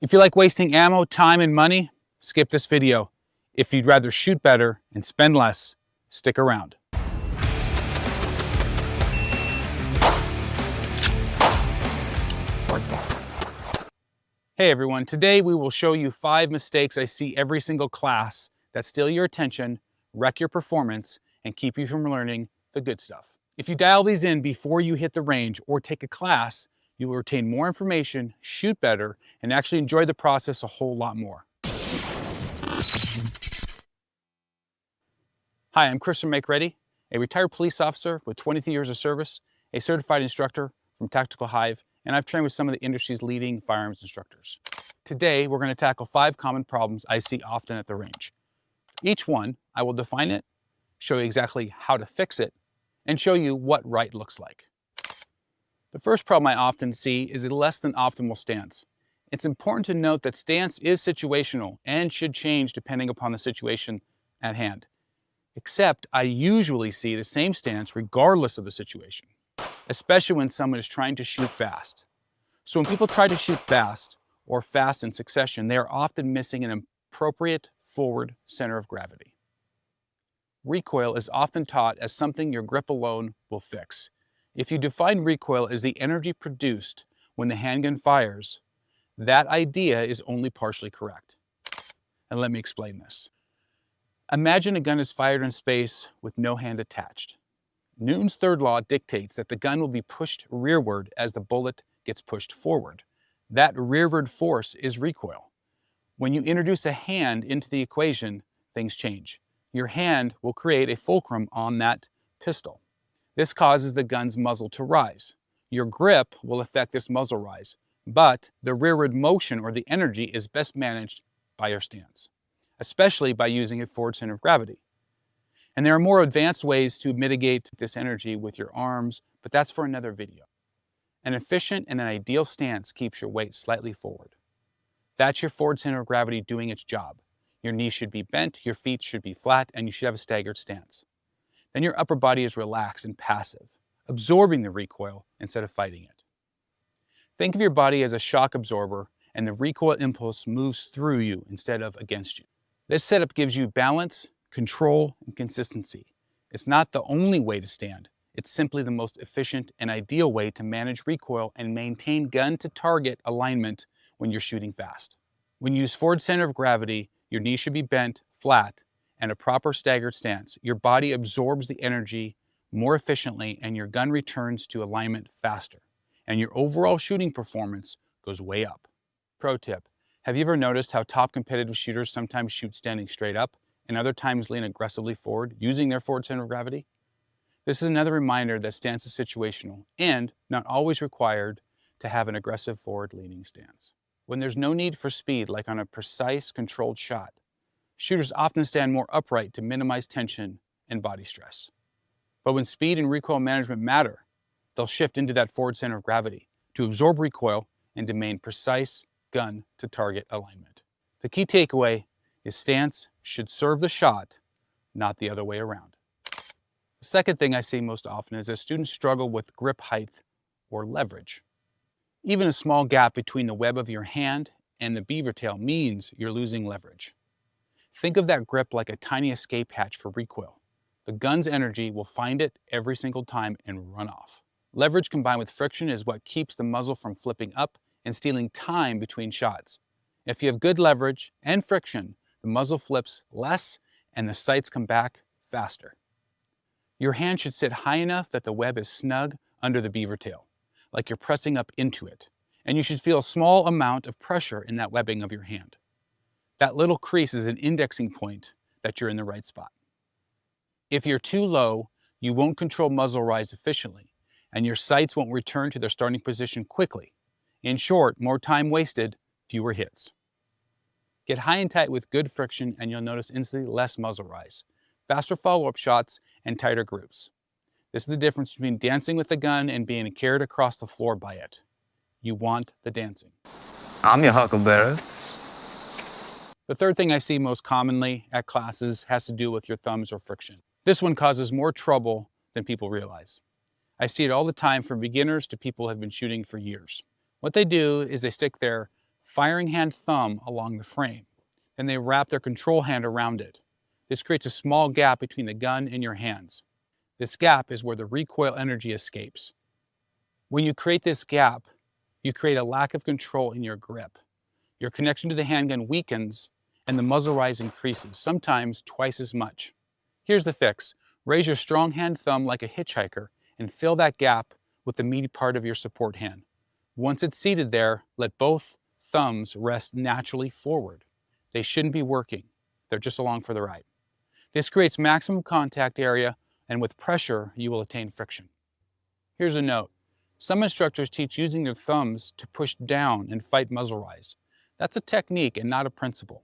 If you like wasting ammo, time, and money, skip this video. If you'd rather shoot better and spend less, stick around. Hey everyone, today we will show you 5 mistakes I see every single class that steal your attention, wreck your performance, and keep you from learning the good stuff. If you dial these in before you hit the range or take a class, you will retain more information, shoot better, and actually enjoy the process a whole lot more. Hi, I'm Chris from Make Ready, a retired police officer with 23 years of service, a certified instructor from Tactical Hive, and I've trained with some of the industry's leading firearms instructors. Today, we're going to tackle 5 common problems I see often at the range. Each one, I will define it, show you exactly how to fix it, and show you what right looks like. The first problem I often see is a less than optimal stance. It's important to note that stance is situational and should change depending upon the situation at hand. Except I usually see the same stance regardless of the situation, especially when someone is trying to shoot fast. So when people try to shoot fast or fast in succession, they are often missing an appropriate forward center of gravity. Recoil is often taught as something your grip alone will fix. If you define recoil as the energy produced when the handgun fires, that idea is only partially correct. And let me explain this. Imagine a gun is fired in space with no hand attached. Newton's third law dictates that the gun will be pushed rearward as the bullet gets pushed forward. That rearward force is recoil. When you introduce a hand into the equation, things change. Your hand will create a fulcrum on that pistol. This causes the gun's muzzle to rise. Your grip will affect this muzzle rise, but the rearward motion or the energy is best managed by your stance, especially by using a forward center of gravity. And there are more advanced ways to mitigate this energy with your arms, but that's for another video. An efficient and an ideal stance keeps your weight slightly forward. That's your forward center of gravity doing its job. Your knees should be bent, your feet should be flat, and you should have a staggered stance. Then your upper body is relaxed and passive, absorbing the recoil instead of fighting it. Think of your body as a shock absorber, and the recoil impulse moves through you instead of against you. This setup gives you balance, control, and consistency. It's not the only way to stand. It's simply the most efficient and ideal way to manage recoil and maintain gun-to-target alignment when you're shooting fast. When you use forward center of gravity, your knees should be bent, flat, and a proper staggered stance. Your body absorbs the energy more efficiently and your gun returns to alignment faster. And your overall shooting performance goes way up. Pro tip, have you ever noticed how top competitive shooters sometimes shoot standing straight up and other times lean aggressively forward using their forward center of gravity? This is another reminder that stance is situational and not always required to have an aggressive forward leaning stance. When there's no need for speed, like on a precise controlled shot, shooters often stand more upright to minimize tension and body stress. But when speed and recoil management matter, they'll shift into that forward center of gravity to absorb recoil and to maintain precise gun-to-target alignment. The key takeaway is stance should serve the shot, not the other way around. The second thing I see most often is that students struggle with grip height or leverage. Even a small gap between the web of your hand and the beaver tail means you're losing leverage. Think of that grip like a tiny escape hatch for recoil. The gun's energy will find it every single time and run off. Leverage combined with friction is what keeps the muzzle from flipping up and stealing time between shots. If you have good leverage and friction, the muzzle flips less and the sights come back faster. Your hand should sit high enough that the web is snug under the beaver tail, like you're pressing up into it, and you should feel a small amount of pressure in that webbing of your hand. That little crease is an indexing point that you're in the right spot. If you're too low, you won't control muzzle rise efficiently, and your sights won't return to their starting position quickly. In short, more time wasted, fewer hits. Get high and tight with good friction and you'll notice instantly less muzzle rise, faster follow-up shots, and tighter groups. This is the difference between dancing with a gun and being carried across the floor by it. You want the dancing. I'm your huckleberry. The third thing I see most commonly at classes has to do with your thumbs or friction. This one causes more trouble than people realize. I see it all the time from beginners to people who have been shooting for years. What they do is they stick their firing hand thumb along the frame. Then they wrap their control hand around it. This creates a small gap between the gun and your hands. This gap is where the recoil energy escapes. When you create this gap, you create a lack of control in your grip. Your connection to the handgun weakens and the muzzle rise increases, sometimes twice as much. Here's the fix. Raise your strong hand thumb like a hitchhiker and fill that gap with the meaty part of your support hand. Once it's seated there, let both thumbs rest naturally forward. They shouldn't be working. They're just along for the ride. This creates maximum contact area, and with pressure, you will attain friction. Here's a note. Some instructors teach using their thumbs to push down and fight muzzle rise. That's a technique and not a principle.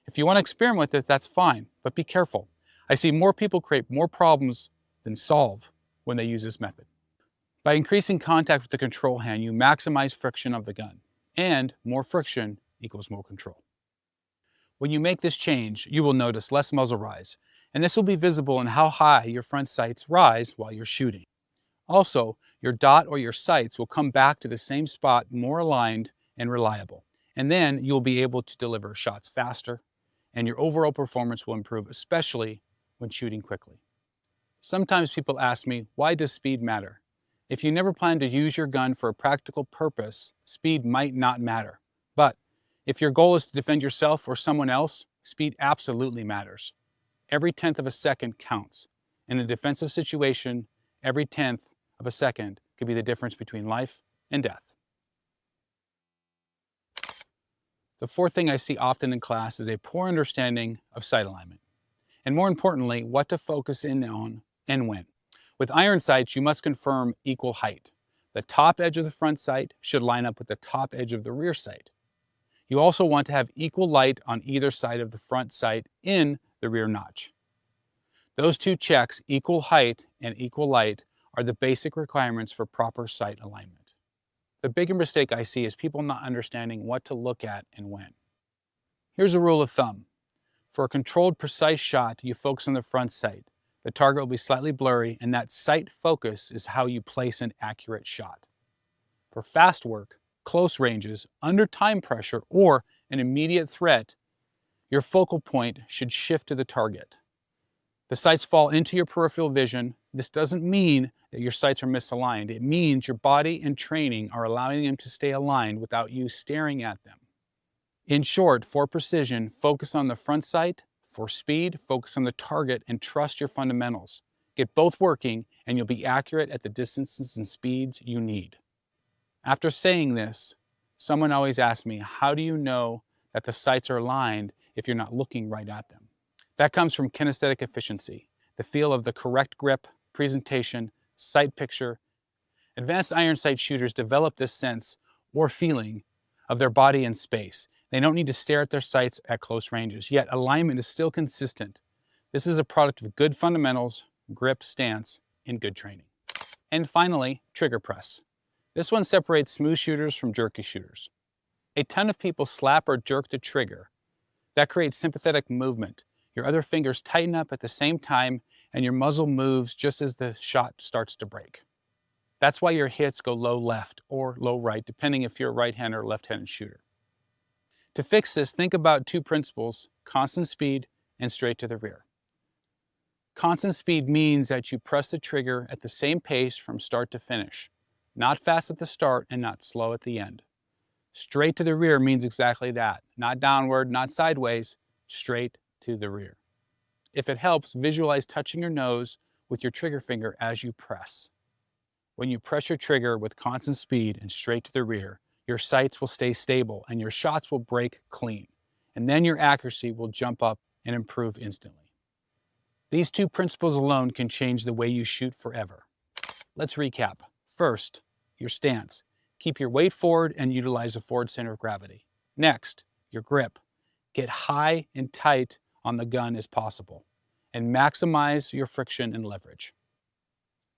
If you want to experiment with it, that's fine, but be careful. I see more people create more problems than solve when they use this method. By increasing contact with the control hand, you maximize friction of the gun, and more friction equals more control. When you make this change, you will notice less muzzle rise, and this will be visible in how high your front sights rise while you're shooting. Also, your dot or your sights will come back to the same spot more aligned and reliable, and then you'll be able to deliver shots faster, and your overall performance will improve, especially when shooting quickly. Sometimes people ask me, why does speed matter? If you never plan to use your gun for a practical purpose, speed might not matter. But if your goal is to defend yourself or someone else, speed absolutely matters. Every tenth of a second counts. In a defensive situation, every tenth of a second could be the difference between life and death. The fourth thing I see often in class is a poor understanding of sight alignment, and more importantly, what to focus in on and when. With iron sights, you must confirm equal height. The top edge of the front sight should line up with the top edge of the rear sight. You also want to have equal light on either side of the front sight in the rear notch. Those two checks, equal height and equal light, are the basic requirements for proper sight alignment. The bigger mistake I see is people not understanding what to look at and when. Here's a rule of thumb. For a controlled, precise shot, you focus on the front sight. The target will be slightly blurry, and that sight focus is how you place an accurate shot. For fast work, close ranges, under time pressure, or an immediate threat, your focal point should shift to the target. The sights fall into your peripheral vision. This doesn't mean that your sights are misaligned. It means your body and training are allowing them to stay aligned without you staring at them. In short, for precision, focus on the front sight. For speed, focus on the target and trust your fundamentals. Get both working and you'll be accurate at the distances and speeds you need. After saying this, someone always asks me, how do you know that the sights are aligned if you're not looking right at them? That comes from kinesthetic efficiency, the feel of the correct grip, presentation, sight picture. Advanced iron sight shooters develop this sense or feeling of their body in space. They don't need to stare at their sights at close ranges, yet alignment is still consistent. This is a product of good fundamentals, grip, stance, and good training. And finally, trigger press. This one separates smooth shooters from jerky shooters. A ton of people slap or jerk the trigger. That creates sympathetic movement. Your other fingers tighten up at the same time, and your muzzle moves just as the shot starts to break. That's why your hits go low left or low right, depending if you're a right-handed or left-handed shooter. To fix this, think about two principles: constant speed and straight to the rear. Constant speed means that you press the trigger at the same pace from start to finish, not fast at the start and not slow at the end. Straight to the rear means exactly that, not downward, not sideways, straight to the rear. If it helps, visualize touching your nose with your trigger finger as you press. When you press your trigger with constant speed and straight to the rear, your sights will stay stable and your shots will break clean. And then your accuracy will jump up and improve instantly. These two principles alone can change the way you shoot forever. Let's recap. First, your stance. Keep your weight forward and utilize a forward center of gravity. Next, your grip. Get high and tight on the gun as possible and maximize your friction and leverage.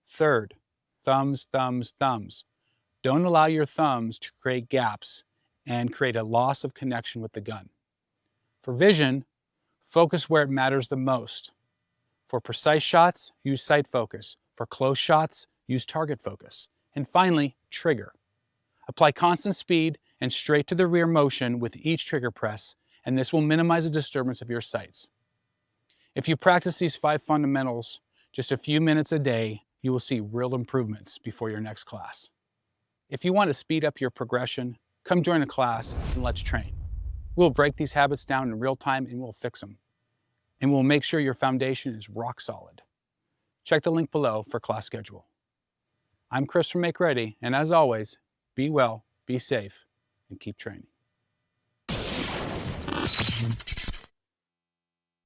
Third, thumbs, thumbs, thumbs. Don't allow your thumbs to create gaps and create a loss of connection with the gun. For vision, focus where it matters the most. For precise shots, use sight focus. For close shots, use target focus. And finally, trigger. Apply constant speed and straight to the rear motion with each trigger press, and this will minimize the disturbance of your sights. If you practice these 5 fundamentals just a few minutes a day, you will see real improvements before your next class. If you want to speed up your progression, come join a class and let's train. We'll break these habits down in real time and we'll fix them. And we'll make sure your foundation is rock solid. Check the link below for class schedule. I'm Chris from Make Ready, and as always, be well, be safe, and keep training.